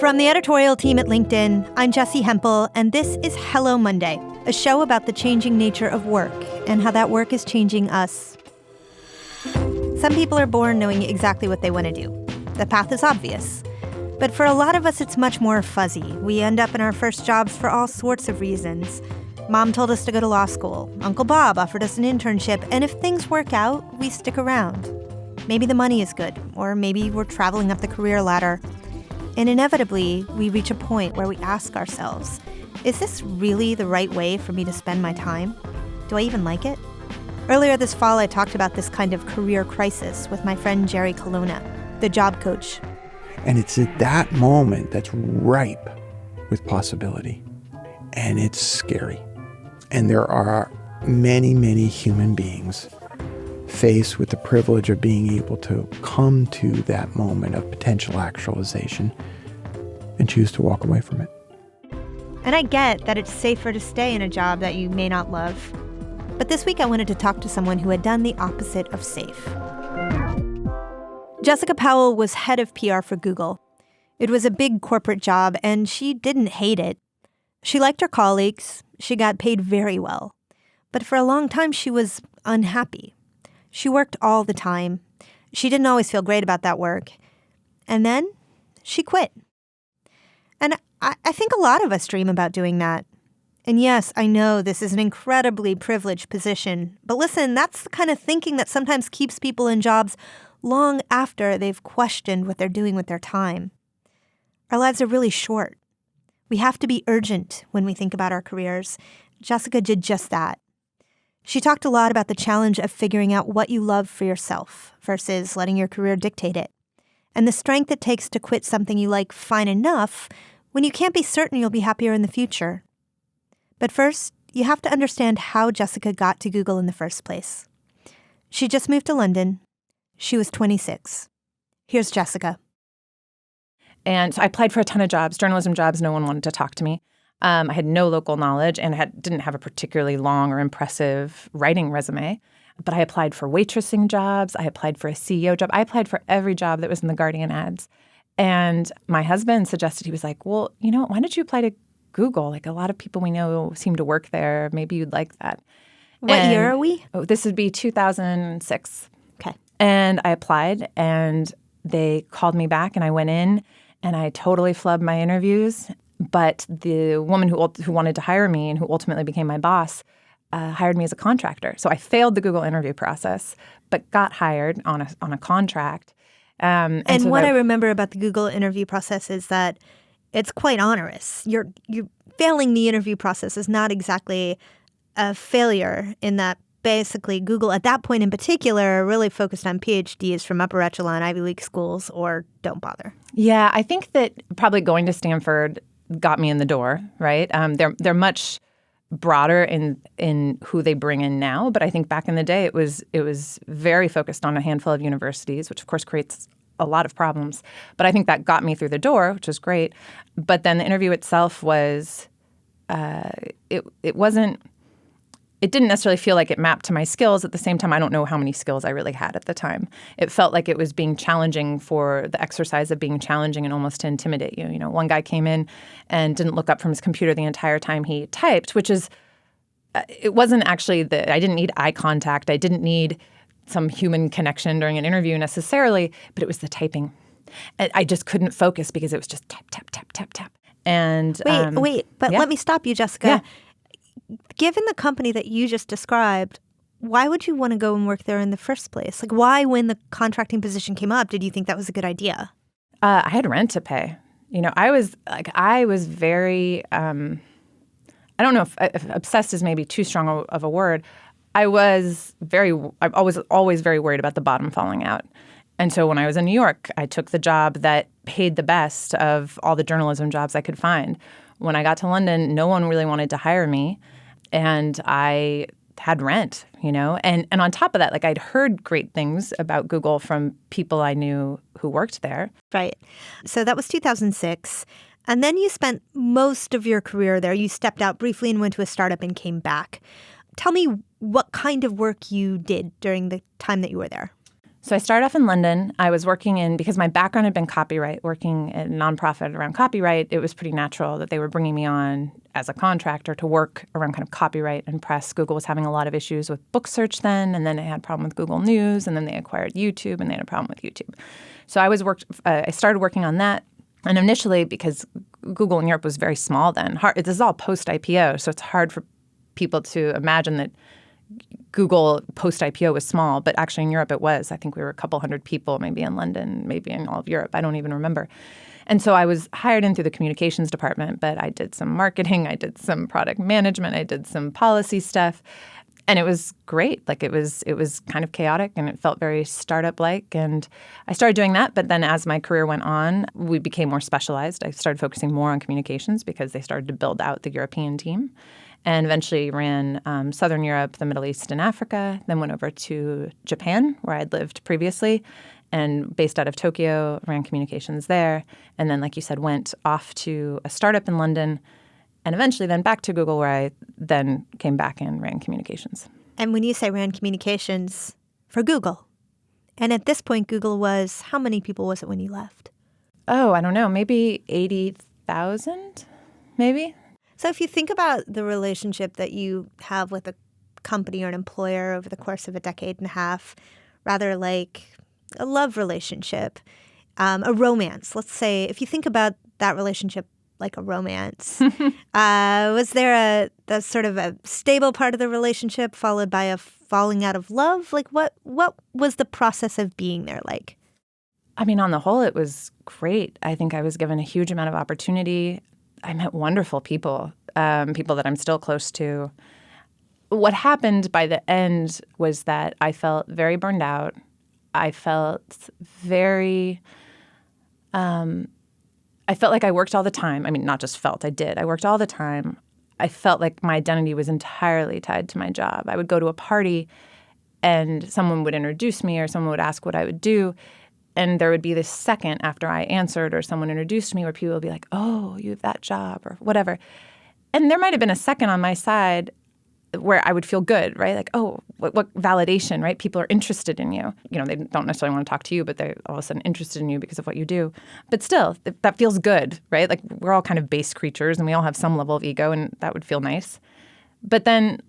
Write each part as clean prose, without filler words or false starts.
From the editorial team at LinkedIn, I'm Jessie Hempel, and this is Hello Monday, a show about the changing nature of work and how that work is changing us. Some people are born knowing exactly what they want to do. The path is obvious. But for a lot of us, it's much more fuzzy. We end up in our first jobs for all sorts of reasons. Mom told us to go to law school. Uncle Bob offered us an internship. And if things work out, we stick around. Maybe the money is good, or maybe we're traveling up the career ladder. And inevitably, we reach a point where we ask ourselves, is this really the right way for me to spend my time? Do I even like it? Earlier this fall, I talked about this kind of career crisis with my friend Jerry Colonna, the job coach. And it's at that moment that's ripe with possibility. And it's scary. And there are many, many human beings faced with the privilege of being able to come to that moment of potential actualization and choose to walk away from it. And I get that it's safer to stay in a job that you may not love. But this week I wanted to talk to someone who had done the opposite of safe. Jessica Powell was head of PR for Google. It was a big corporate job, and she didn't hate it. She liked her colleagues. She got paid very well. But for a long time, she was unhappy. She worked all the time. She didn't always feel great about that work. And then she quit. And I think a lot of us dream about doing that. And yes, I know this is an incredibly privileged position. But listen, that's the kind of thinking that sometimes keeps people in jobs long after they've questioned what they're doing with their time. Our lives are really short. We have to be urgent when we think about our careers. Jessica did just that. She talked a lot about the challenge of figuring out what you love for yourself versus letting your career dictate it, and the strength it takes to quit something you like fine enough when you can't be certain you'll be happier in the future. But first, you have to understand how Jessica got to Google in the first place. She just moved to London. She was 26. Here's Jessica. And so I applied for a ton of jobs, journalism jobs. No one wanted to talk to me. I had no local knowledge and didn't have a particularly long or impressive writing resume. But I applied for waitressing jobs. I applied for a CEO job. I applied for every job that was in the Guardian ads. And my husband suggested, he was like, well, why don't you apply to Google? Like, a lot of people we know seem to work there. Maybe you'd like that. What year are we? Oh, this would be 2006. Okay. And I applied, and they called me back, and I went in, and I totally flubbed my interviews. But the woman who wanted to hire me and who ultimately became my boss hired me as a contractor. So I failed the Google interview process, but got hired on a contract. And so what I remember about the Google interview process is that it's quite onerous. You're failing the interview process is not exactly a failure, in that basically Google at that point in particular really focused on PhDs from upper echelon Ivy League schools, or don't bother. Yeah, I think that probably going to Stanford got me in the door, right? They're much broader in who they bring in now, but I think back in the day it was very focused on a handful of universities, which of course creates a lot of problems. But I think that got me through the door, which was great. But then the interview itself was it didn't necessarily feel like it mapped to my skills. At the same time, I don't know how many skills I really had at the time. It felt like it was being challenging for the exercise of being challenging and almost to intimidate you. One guy came in and didn't look up from his computer the entire time he typed, which is, it wasn't actually I didn't need eye contact. I didn't need some human connection during an interview necessarily, but it was the typing. And I just couldn't focus because it was just tap, tap, tap, tap, tap. And but yeah. Let me stop you, Jessica. Yeah. Given the company that you just described, why would you want to go and work there in the first place? Like, why, when the contracting position came up, did you think that was a good idea? I had rent to pay. I was very, I don't know if obsessed is maybe too strong of a word. I was always very worried about the bottom falling out. And so when I was in New York, I took the job that paid the best of all the journalism jobs I could find. When I got to London, no one really wanted to hire me, and I had rent, And on top of that, like, I'd heard great things about Google from people I knew who worked there. Right. So that was 2006. And then you spent most of your career there. You stepped out briefly and went to a startup and came back. Tell me what kind of work you did during the time that you were there. So I started off in London. I was working because my background had been copyright, working at a nonprofit around copyright. It was pretty natural that they were bringing me on as a contractor to work around kind of copyright and press. Google was having a lot of issues with book search then, and then they had a problem with Google News, and then they acquired YouTube, and they had a problem with YouTube. So I started working on that. And initially, because Google in Europe was very small then, this is all post-IPO, so it's hard for people to imagine that Google post-IPO was small, but actually in Europe it was. I think we were a couple hundred people, maybe in London, maybe in all of Europe. I don't even remember. And so I was hired in through the communications department, but I did some marketing, I did some product management, I did some policy stuff. And it was great. Like it was kind of chaotic and it felt very startup-like. And I started doing that. But then as my career went on, we became more specialized. I started focusing more on communications because they started to build out the European team. And eventually ran Southern Europe, the Middle East, and Africa. Then went over to Japan, where I'd lived previously, and based out of Tokyo, ran communications there. And then, like you said, went off to a startup in London, and eventually then back to Google, where I then came back and ran communications. And when you say ran communications for Google, and at this point, Google was, how many people was it when you left? Oh, I don't know, maybe 80,000, maybe. So if you think about the relationship that you have with a company or an employer over the course of a decade and a half, rather like a love relationship, a romance, let's say, if you think about that relationship like a romance, was there a sort of a stable part of the relationship followed by a falling out of love? Like what was the process of being there like? I mean, on the whole, it was great. I think I was given a huge amount of opportunity. I met wonderful people, people that I'm still close to. What happened by the end was that I felt very burned out. I felt very I felt like I worked all the time. I mean, not just felt, I did. I worked all the time. I felt like my identity was entirely tied to my job. I would go to a party and someone would introduce me or someone would ask what I would do. And there would be this second after I answered or someone introduced me where people would be like, oh, you have that job or whatever. And there might have been a second on my side where I would feel good, right? Like, oh, what validation, right? People are interested in you. You know, they don't necessarily want to talk to you, but they're all of a sudden interested in you because of what you do. But still, that feels good, right? Like we're all kind of base creatures and we all have some level of ego and that would feel nice. But then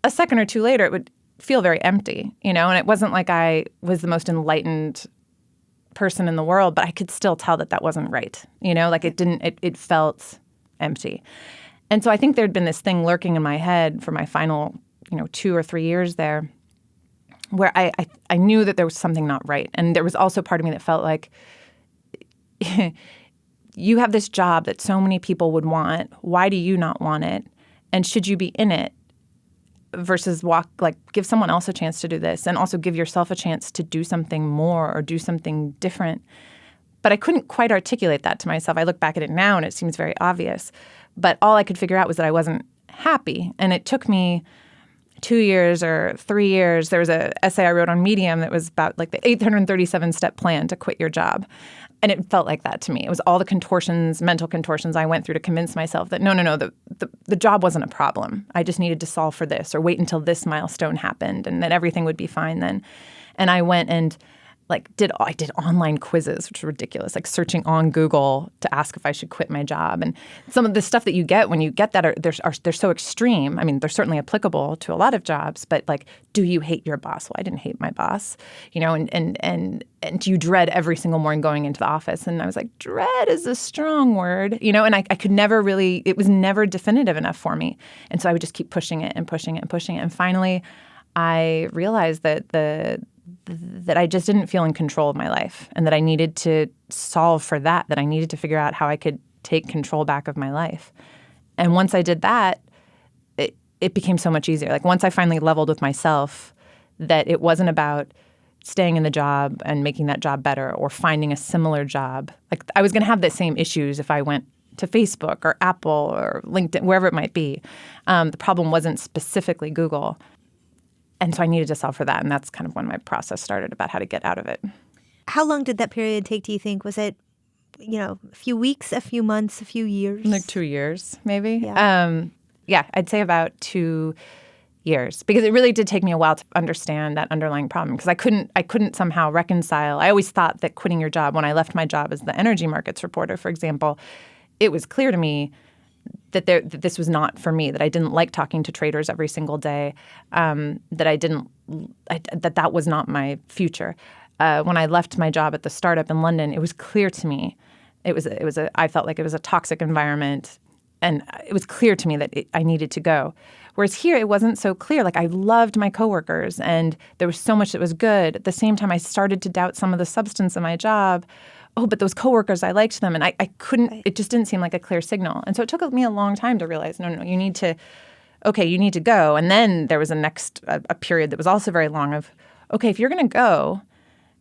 a second or two later, it would feel very empty, you know? And it wasn't like I was the most enlightened person in the world, but I could still tell that wasn't right, you know? Like it felt empty. And so I think there'd been this thing lurking in my head for my final, 2 or 3 years there where I knew that there was something not right. And there was also part of me that felt like you have this job that so many people would want. Why do you not want it? And should you be in it versus give someone else a chance to do this and also give yourself a chance to do something more or do something different. But I couldn't quite articulate that to myself. I look back at it now and it seems very obvious. But all I could figure out was that I wasn't happy. And it took me 2 years or 3 years. There was an essay I wrote on Medium that was about like the 837-step plan to quit your job. And it felt like that to me. It was all the contortions, mental contortions I went through to convince myself that no, the job wasn't a problem. I just needed to solve for this or wait until this milestone happened and then everything would be fine then. And I went and I did online quizzes, which were ridiculous, like searching on Google to ask if I should quit my job. And some of the stuff that you get when you get that they're so extreme. I mean, they're certainly applicable to a lot of jobs, but like, do you hate your boss? Well, I didn't hate my boss, and do you dread every single morning going into the office? And I was like, dread is a strong word, and I could never really, it was never definitive enough for me. And so I would just keep pushing it and pushing it and pushing it. And finally, I realized that I just didn't feel in control of my life and that I needed to solve for that I needed to figure out how I could take control back of my life. And once I did that, it became so much easier. Like once I finally leveled with myself that it wasn't about staying in the job and making that job better or finding a similar job. Like I was going to have the same issues if I went to Facebook or Apple or LinkedIn, wherever it might be. The problem wasn't specifically Google. And so I needed to solve for that. And that's kind of when my process started about how to get out of it. How long did that period take, do you think? Was it, a few weeks, a few months, a few years? Like 2 years, maybe. Yeah. I'd say about 2 years, because it really did take me a while to understand that underlying problem, because I couldn't somehow reconcile. I always thought that quitting your job, when I left my job as the energy markets reporter, for example, it was clear to me that this was not for me, that I didn't like talking to traders every single day, that was not my future. When I left my job at the startup in London, it was clear to me. I felt like it was a toxic environment, and it was clear to me that I needed to go. Whereas here, it wasn't so clear. Like, I loved my coworkers, and there was so much that was good. At the same time, I started to doubt some of the substance of my job. Oh, but those coworkers, I liked them, and I couldn't. Right. It just didn't seem like a clear signal. And so it took me a long time to realize, no, you need to go. And then there was a period that was also very long of, okay, if you're going to go,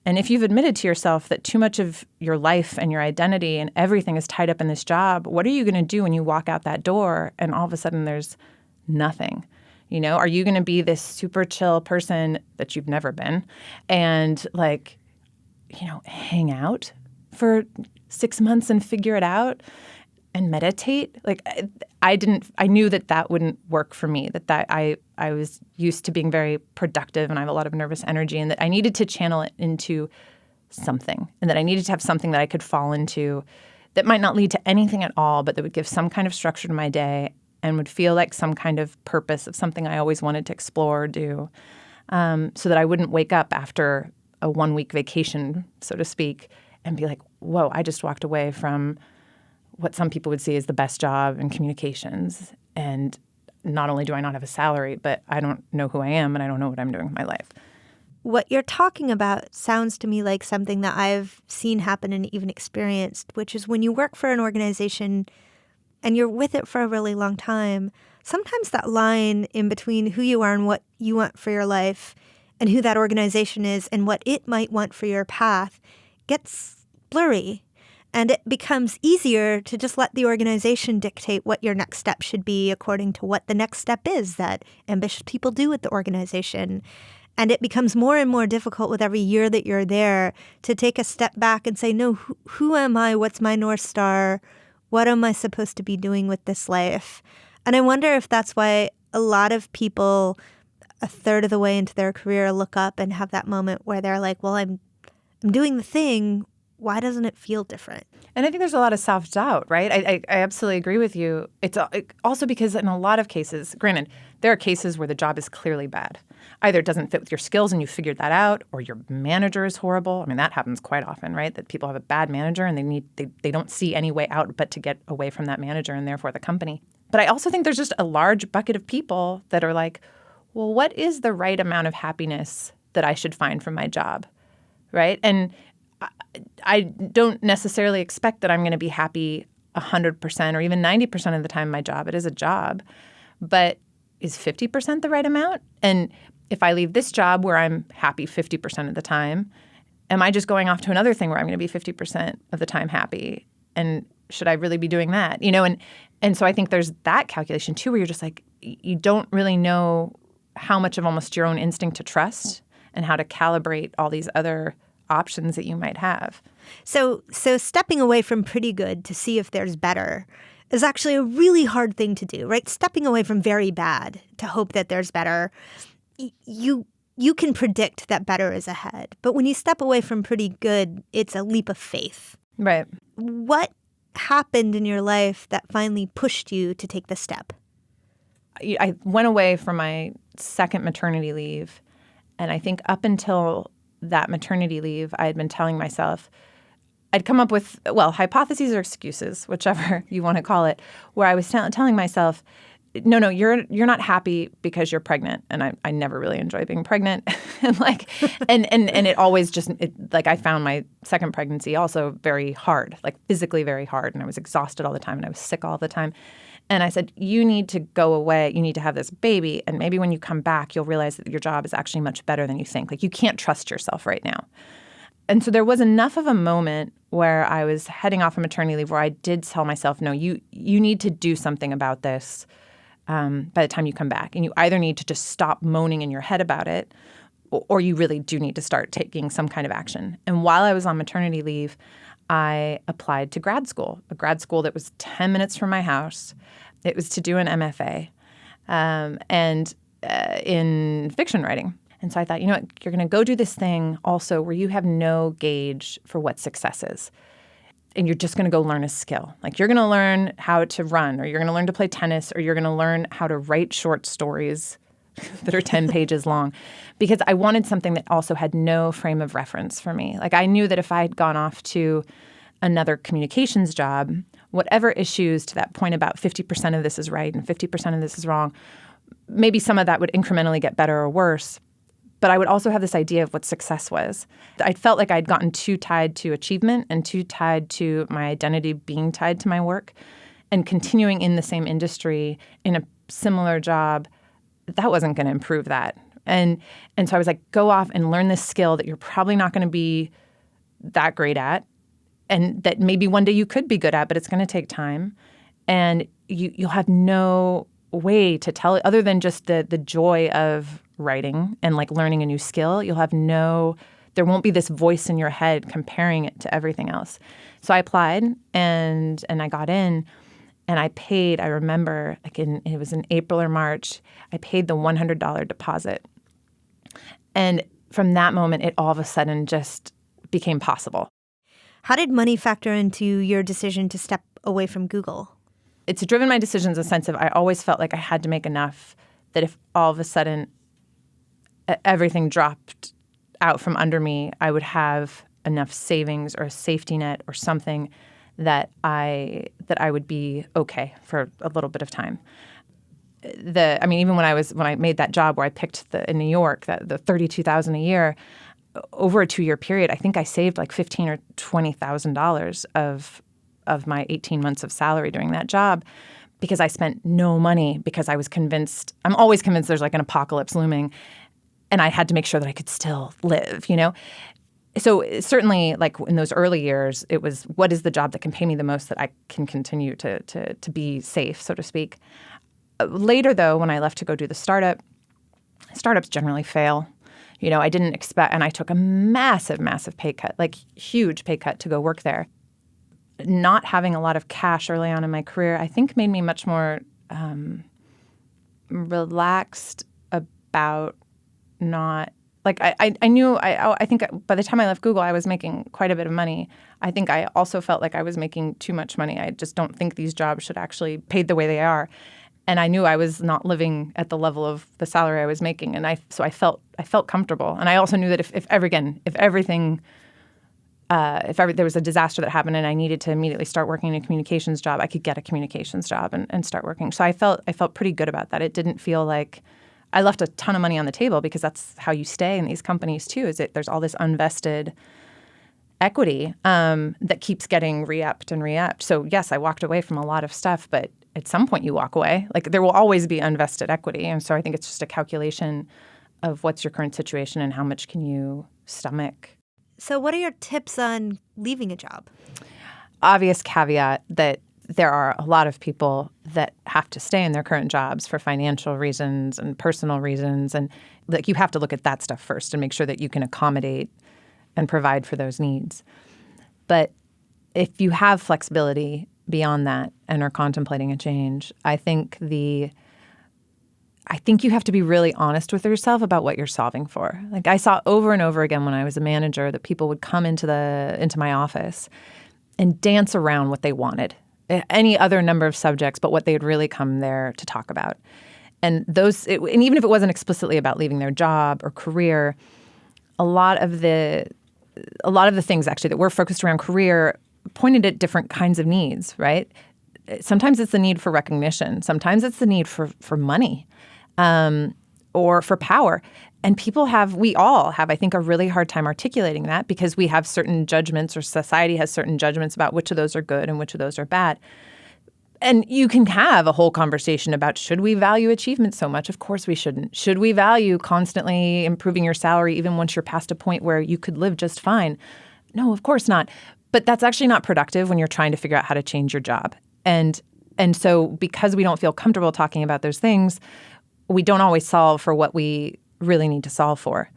and if you've admitted to yourself that too much of your life and your identity and everything is tied up in this job, what are you going to do when you walk out that door and all of a sudden there's nothing? You know, are you going to be this super chill person that you've never been and, like, you know, hang out for 6 months and figure it out and meditate? Like, I knew that wouldn't work for me, that I was used to being very productive, and I have a lot of nervous energy, and that I needed to channel it into something, and that I needed to have something that I could fall into that might not lead to anything at all, but that would give some kind of structure to my day and would feel like some kind of purpose of something I always wanted to explore or do, so that I wouldn't wake up after a 1-week vacation, so to speak, and be like, whoa, I just walked away from what some people would see as the best job in communications. And not only do I not have a salary, but I don't know who I am, and I don't know what I'm doing with my life. What you're talking about sounds to me like something that I've seen happen and even experienced, which is when you work for an organization and you're with it for a really long time, sometimes that line in between who you are and what you want for your life and who that organization is and what it might want for your path gets blurry. And it becomes easier to just let the organization dictate what your next step should be according to what the next step is that ambitious people do with the organization. And it becomes more and more difficult with every year that you're there to take a step back and say, no, who am I? What's my North Star? What am I supposed to be doing with this life? And I wonder if that's why a lot of people, a third of the way into their career, look up and have that moment where they're like, well, I'm doing the thing. Why doesn't it feel different? And I think there's a lot of self-doubt, right? I absolutely agree with you. It's also because in a lot of cases, granted, there are cases where the job is clearly bad. Either it doesn't fit with your skills and you figured that out, or your manager is horrible. I mean, that happens quite often, right? That people have a bad manager and they don't see any way out but to get away from that manager and therefore the company. But I also think there's just a large bucket of people that are like, well, what is the right amount of happiness that I should find from my job, right? And I don't necessarily expect that I'm going to be happy 100% or even 90% of the time in my job. It is a job. But is 50% the right amount? And if I leave this job where I'm happy 50% of the time, am I just going off to another thing where I'm going to be 50% of the time happy? And should I really be doing that? You know, and so I think there's that calculation too, where you're just like, you don't really know how much of almost your own instinct to trust and how to calibrate all these other options that you might have. So stepping away from pretty good to see if there's better is actually a really hard thing to do, right? Stepping away from very bad to hope that there's better, you can predict that better is ahead. But when you step away from pretty good, it's a leap of faith. Right. What happened in your life that finally pushed you to take the step? I went away from my second maternity leave, and I think up until that maternity leave, I had been telling myself, I'd come up with, well, hypotheses or excuses, whichever you want to call it, where I was telling myself, no, you're not happy because you're pregnant. And I never really enjoy being pregnant. and it always just, I found my second pregnancy also very hard, like physically very hard. And I was exhausted all the time and I was sick all the time. And I said, you need to go away. You need to have this baby. And maybe when you come back, you'll realize that your job is actually much better than you think. Like, you can't trust yourself right now. And so there was enough of a moment where I was heading off on maternity leave where I did tell myself, no, you need to do something about this by the time you come back. And you either need to just stop moaning in your head about it, or you really do need to start taking some kind of action. And while I was on maternity leave, I applied to grad school, a grad school that was 10 minutes from my house. It was to do an MFA. And in fiction writing. And so I thought, you know what, you're going to go do this thing also where you have no gauge for what success is. And you're just going to go learn a skill. Like you're going to learn how to run, or you're going to learn to play tennis, or you're going to learn how to write short stories that are 10 pages long. Because I wanted something that also had no frame of reference for me. Like I knew that if I had gone off to another communications job, whatever issues to that point about 50% of this is right and 50% of this is wrong, maybe some of that would incrementally get better or worse. But I would also have this idea of what success was. I felt like I'd gotten too tied to achievement and too tied to my identity being tied to my work. And continuing in the same industry in a similar job, that wasn't going to improve that. And so I was like, go off and learn this skill that you're probably not going to be that great at, and that maybe one day you could be good at, but it's going to take time. And you'll have no way to tell it other than just the joy of writing and like learning a new skill. There won't be this voice in your head comparing it to everything else. So I applied and I got in, and I paid, I remember, it was in April or March, I paid the $100 deposit. And from that moment, it all of a sudden just became possible. How did money factor into your decision to step away from Google? It's driven my decisions in a sense of I always felt like I had to make enough that if all of a sudden everything dropped out from under me, I would have enough savings or a safety net or something that I would be okay for a little bit of time. Even when I made that job where I picked in New York, the $32,000 a year, over a 2-year period, I think I saved like $15,000 or $20,000 of my 18 months of salary doing that job, because I spent no money, because I was convinced, I'm always convinced there's like an apocalypse looming, and I had to make sure that I could still live, you know? So certainly, like in those early years, it was, what is the job that can pay me the most that I can continue to be safe, so to speak. Later, though, when I left to go do the startups generally fail. You know, I didn't expect, and I took a massive, massive pay cut, like huge pay cut to go work there. Not having a lot of cash early on in my career, I think made me much more relaxed about not, like I think by the time I left Google, I was making quite a bit of money. I think I also felt like I was making too much money. I just don't think these jobs should actually be paid the way they are. And I knew I was not living at the level of the salary I was making, and so I felt comfortable. And I also knew that if there was a disaster that happened and I needed to immediately start working in a communications job, I could get a communications job and start working. So I felt pretty good about that. It didn't feel like I left a ton of money on the table, because that's how you stay in these companies too. Is that there's all this unvested equity that keeps getting re-upped and re-upped. So yes, I walked away from a lot of stuff, but at some point you walk away. Like there will always be unvested equity. And so I think it's just a calculation of what's your current situation and how much can you stomach. So what are your tips on leaving a job? Obvious caveat that there are a lot of people that have to stay in their current jobs for financial reasons and personal reasons. And like you have to look at that stuff first and make sure that you can accommodate and provide for those needs. But if you have flexibility beyond that and are contemplating a change, I think you have to be really honest with yourself about what you're solving for. Like I saw over and over again when I was a manager that people would come into my office and dance around what they wanted, any other number of subjects, but what they had really come there to talk about. And and even if it wasn't explicitly about leaving their job or career, a lot of the things actually that were focused around career pointed at different kinds of needs, right? Sometimes it's the need for recognition. Sometimes it's the need for money or for power. And we all have, I think, a really hard time articulating that, because we have certain judgments, or society has certain judgments about which of those are good and which of those are bad. And you can have a whole conversation about, should we value achievement so much? Of course we shouldn't. Should we value constantly improving your salary even once you're past a point where you could live just fine? No, of course not. But that's actually not productive when you're trying to figure out how to change your job. And so because we don't feel comfortable talking about those things, we don't always solve for what we really need to solve for.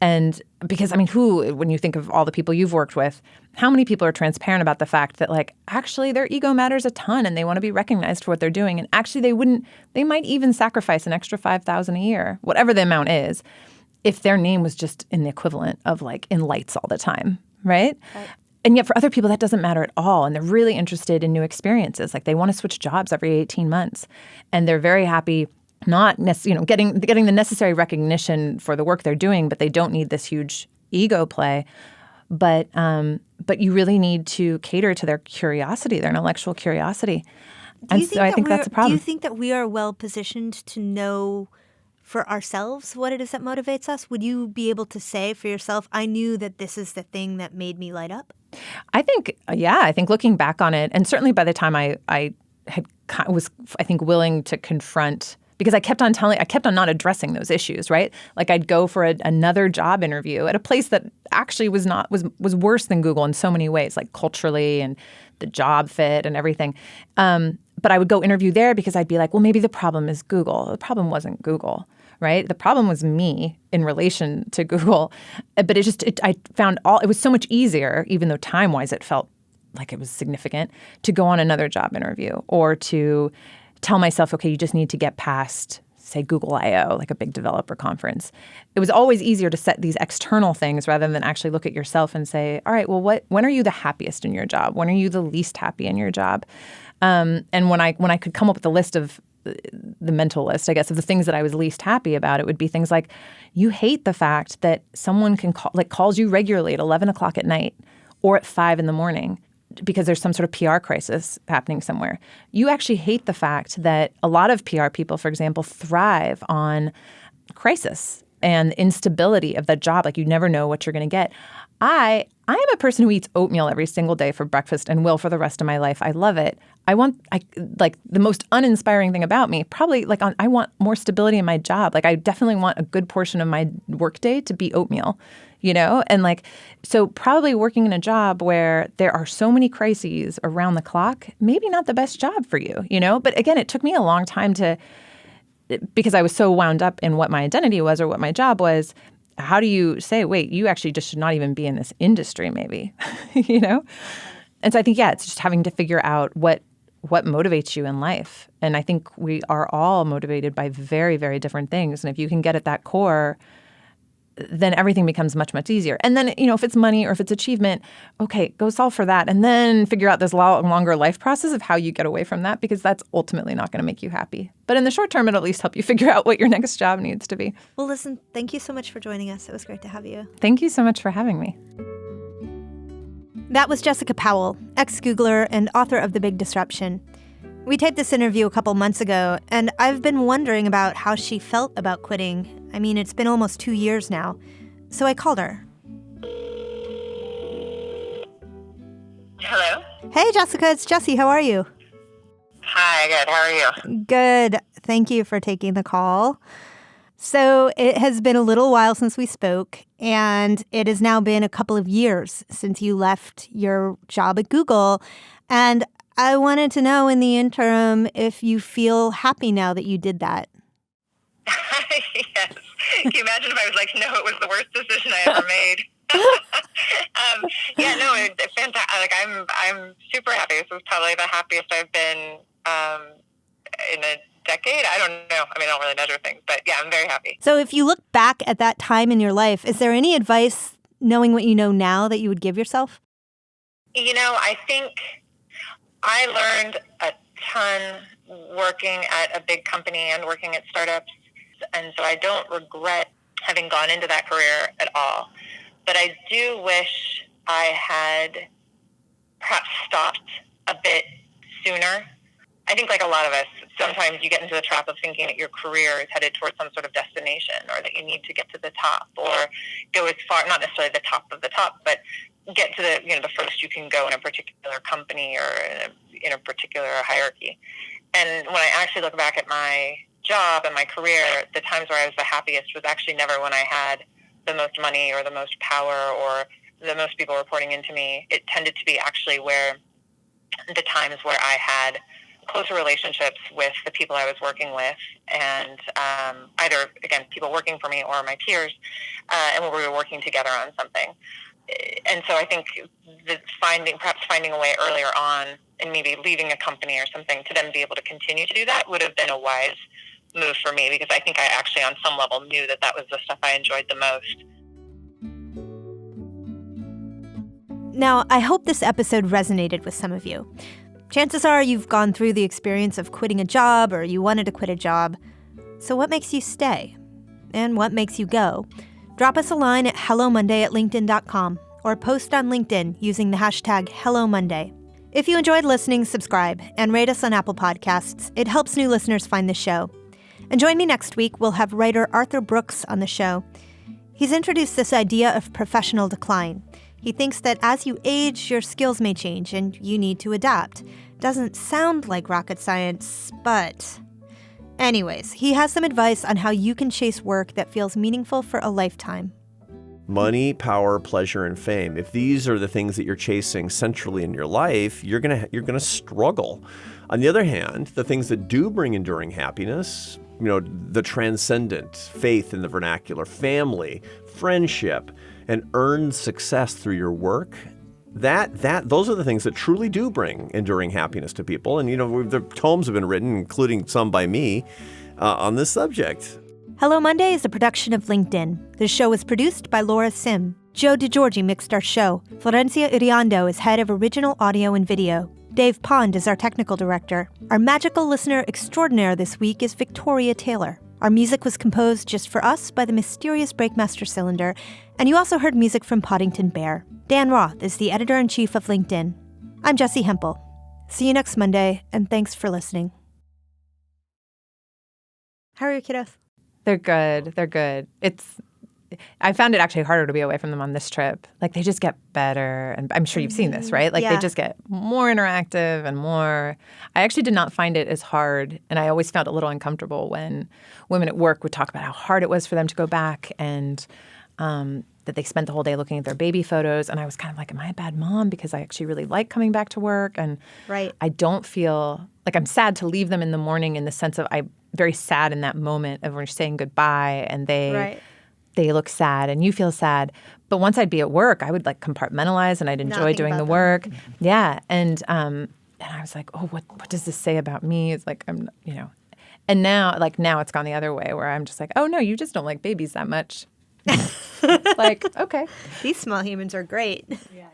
And because, I mean, when you think of all the people you've worked with, how many people are transparent about the fact that, like, actually their ego matters a ton and they want to be recognized for what they're doing. And actually they might even sacrifice an extra $5,000 a year, whatever the amount is, if their name was just in the equivalent of, like, in lights all the time, right? And yet for other people, that doesn't matter at all. And they're really interested in new experiences. Like, they want to switch jobs every 18 months. And they're very happy not getting the necessary recognition for the work they're doing, but they don't need this huge ego play. But you really need to cater to their curiosity, their intellectual curiosity. And so I think that's a problem. Do you think that we are well positioned to know for ourselves what it is that motivates us? Would you be able to say for yourself, I knew that this is the thing that made me light up? I think looking back on it, and certainly by the time I was, I think, willing to confront, because I kept on not addressing those issues, right? Like, I'd go for another job interview at a place that actually was worse than Google in so many ways, like culturally and the job fit and everything. But I would go interview there because I'd be like, well, maybe the problem is Google. The problem wasn't Google, right? The problem was me in relation to Google. But I found it was so much easier, even though time-wise it felt like it was significant, to go on another job interview or to tell myself, okay, you just need to get past, say, Google I/O, like a big developer conference. It was always easier to set these external things rather than actually look at yourself and say, all right, well, when are you the happiest in your job? When are you the least happy in your job? And when I could come up with a list of the mental list, I guess, of the things that I was least happy about, it would be things like, you hate the fact that someone calls you regularly at 11 o'clock at night or at 5 in the morning because there's some sort of PR crisis happening somewhere. You actually hate the fact that a lot of PR people, for example, thrive on crisis and instability of the job. Like, you never know what you're going to get. I am a person who eats oatmeal every single day for breakfast and will for the rest of my life. I love it. I the most uninspiring thing about me, probably, I want more stability in my job. Like, I definitely want a good portion of my workday to be oatmeal, And so probably working in a job where there are so many crises around the clock, maybe not the best job for you, But again, it took me a long time because I was so wound up in what my identity was or what my job was. How do you say, wait, you actually just should not even be in this industry, maybe, And so I think, it's just having to figure out what motivates you in life. And I think we are all motivated by very, very different things. And if you can get at that core, then everything becomes much, much easier. And then, if it's money or if it's achievement, okay, go solve for that. And then figure out this longer life process of how you get away from that, because that's ultimately not going to make you happy. But in the short term, it'll at least help you figure out what your next job needs to be. Well, listen, thank you so much for joining us. It was great to have you. Thank you so much for having me. That was Jessica Powell, ex-Googler and author of The Big Disruption. We taped this interview a couple months ago, and I've been wondering about how she felt about quitting. I mean, it's been almost 2 years now. So I called her. Hello? Hey, Jessica, it's Jessie. How are you? Hi, good. How are you? Good. Thank you for taking the call. So it has been a little while since we spoke, and it has now been a couple of years since you left your job at Google. And I wanted to know in the interim if you feel happy now that you did that. Yes. Can you imagine if I was like, no, it was the worst decision I ever made? It's fantastic. I'm super happy. This is probably the happiest I've been in a decade. I don't know. I mean, I don't really measure things, but yeah, I'm very happy. So if you look back at that time in your life, is there any advice, knowing what you know now, that you would give yourself? I think I learned a ton working at a big company and working at startups. And so I don't regret having gone into that career at all. But I do wish I had perhaps stopped a bit sooner. I think, like a lot of us, sometimes you get into the trap of thinking that your career is headed towards some sort of destination, or that you need to get to the top, or go as far, not necessarily the top of the top, but get to the furthest you can go in a particular company or in a particular hierarchy. And when I actually look back at my job and my career, the times where I was the happiest was actually never when I had the most money or the most power or the most people reporting into me. It tended to be actually where the times where I had closer relationships with the people I was working with, and either, again, people working for me or my peers, and we were working together on something. And so I think that perhaps finding a way earlier on and maybe leaving a company or something to then be able to continue to do that would have been a wise move for me, because I think I actually on some level knew that that was the stuff I enjoyed the most. Now, I hope this episode resonated with some of you. Chances are you've gone through the experience of quitting a job, or you wanted to quit a job. So what makes you stay? And what makes you go? Drop us a line at hellomonday@linkedin.com or post on LinkedIn using the hashtag HelloMonday. If you enjoyed listening, subscribe and rate us on Apple Podcasts. It helps new listeners find the show. And join me next week. We'll have writer Arthur Brooks on the show. He's introduced this idea of professional decline. He thinks that as you age, your skills may change and you need to adapt. Doesn't sound like rocket science, but... Anyways, he has some advice on how you can chase work that feels meaningful for a lifetime. Money, power, pleasure, and fame. If these are the things that you're chasing centrally in your life, you're gonna struggle. On the other hand, the things that do bring enduring happiness, the transcendent, faith in the vernacular, family, friendship, and earned success through your work, those are the things that truly do bring enduring happiness to people. And the tomes have been written, including some by me, on this subject. Hello Monday is a production of LinkedIn. The show was produced by Laura Sim. Joe DeGiorgi mixed our show. Florencia Iriando is head of original audio and video. Dave Pond is our technical director. Our magical listener extraordinaire this week is Victoria Taylor. Our music was composed just for us by the mysterious Breakmaster Cylinder, and you also heard music from Poddington Bear. Dan Roth is the editor-in-chief of LinkedIn. I'm Jessie Hempel. See you next Monday, and thanks for listening. How are your kiddos? They're good. They're good. I found it actually harder to be away from them on this trip. Like, they just get better. And I'm sure you've seen this, right? Like, Yeah. They just get more interactive and more. I actually did not find it as hard. And I always felt a little uncomfortable when women at work would talk about how hard it was for them to go back, and that they spent the whole day looking at their baby photos. And I was kind of like, am I a bad mom? Because I actually really like coming back to work. And Right. I don't feel like I'm sad to leave them in the morning, in the sense of I'm very sad in that moment of when you're saying goodbye and they look sad and you feel sad. But once I'd be at work, I would like compartmentalize and I'd enjoy think doing about the them. work. Yeah. And I was like, oh, what does this say about me? It's like, and now it's gone the other way, where I'm just like, oh no, you just don't like babies that much. Like, okay. These small humans are great. Yeah.